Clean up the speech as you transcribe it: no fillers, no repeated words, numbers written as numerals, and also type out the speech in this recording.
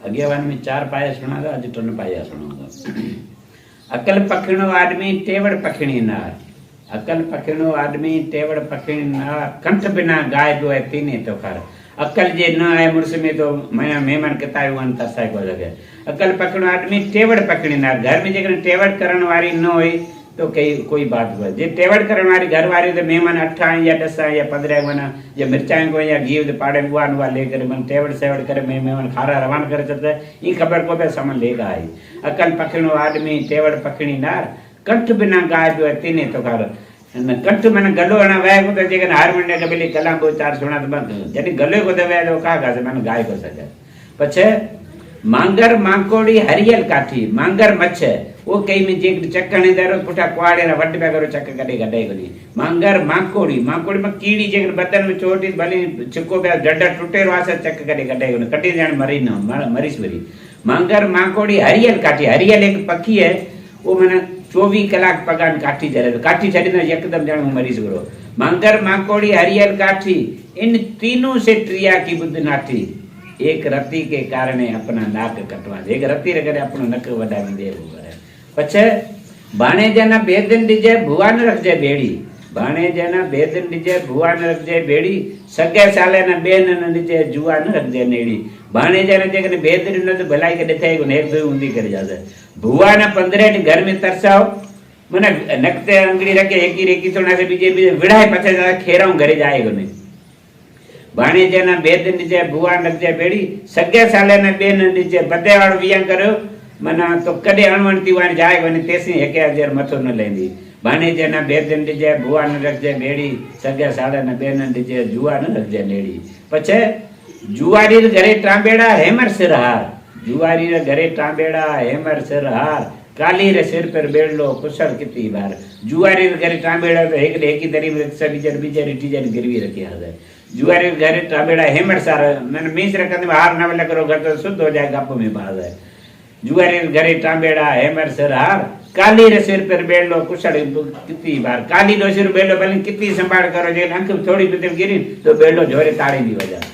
अज्ञावन में 4 पाया सुना था, आज 3 पाया सुनाऊंगा। अकल पखिणो आदमी टेवड़ पखिणी नार, अकल पखिणो आदमी टेवड़ पखिणी नार, कंठ बिना गाय जो है तीने तो खर। अकल जे न आए मुर्स में तो मैं मेहमान किताब वन तरसाय को लगे। अकल पखिणो आदमी टेवड़ पखिणी नार, घर में जेकर टेवड़ करण वाली न होई तो कई कोई बात हुए। जे टेवड़ करण वाली घर वाली तो मेहमान 8 या 10 या 15 मना जे मिर्चाई को या घी पाड़े बुआ नुआ लेकर मन टेवड़ सेवड़ करे मेहमान खारा रवान करे चलते ई खबर को पे सामान लेगा आई। अकल पखिणो आदमी टेवड़ पखिणी नार, कंठ बिना गाय जो है तीने तो खर। कंठ मन गलो अना वह को तो जेकन हार मंडे कबली कला दो चार सुना तो बंद जनी गले को दे तो का से मन गाय को सके। पछे मांगर मांकोड़ी हरियल काठी, मांगर मच्छे वो कई में जे चक्कने दरो पुठा क्वाड़े ना वड्ड पे करो चक्क कटे गडे गनी। मांगर मांकोड़ी, मांकोड़ी में कीड़ी जे बदन में चोटी भली चिको पे जड्डा टूटे वासे चक्क कटे गडे गनी कटी जान मरी न मरीस मरी। मांगर मांकोड़ी हरियल काठी, हरियल एक पक्षी है वो मैंने 24 कलाक पगान काठी चले तो काठी चढ़ी ना एकदम जान मरीज करो। मांगर मांकोड़ी हरियल काठी, इन तीनों से ट्रिया की बुद्ध नाठी, एक रति के कारण अपना नाक कटवा दे। एक रति रगड़े अपनो नक वडावी दे है। पछे बाणे जना बेदन दीजे भुवान रखजे बेड़ी, बाणे जना बेदन दीजे भुवान रखजे बेड़ी, सगे साले ना बेन न दीजे जुवान रखजे नेड़ी। बाणे जना जेकने बेदन न तो भलाई के देथे को नेक दो उंदी कर जासे। भुवा ना 15 घर में तरसाओ मने नकते अंगड़ी रखे एकी तो से बीजे विड़ाई पछे जा खेराऊ घरे जाएगो नहीं। बाणे जना बेदन दीजे भुवान रखजे बेड़ी, सगे साले ना बेन दीजे बदे वाळो विया करो मना तो कदे अणवणती वाण जाए वने तेसी 1000 मथो न लेंदी। बाणे जना बेदन दीजे भुवान रखजे बेड़ी, सगे साले ना बेन दीजे जुवान रखजे नेड़ी। पछे जुवारी घरे टांबेड़ा हेमर सिरहार, जुवारी घरे टांबेड़ा हेमर सिरहार, काली रे सिर पर बेड़लो कुशल कितनी बार। जुवारी घरे टांबेड़ा तो एक एकी दरी में बीजे बीजे टीजर गिरवी रखी है। जुवारी घरे टांबेड़ा हेमर सार मैंने मीस रखने में हार न करो घर तो शुद्ध हो जाए गप में बात है। जुआरी घरे टांबेड़ा हेमर सिरहार, काली रे सिर पर बेड़लो कुशल कितनी बार। काली रो सिर बेड़लो भले कितनी संभाल करो जे अंक थोड़ी भी गिरी तो बेड़लो जोरे ताड़ी दी वजह।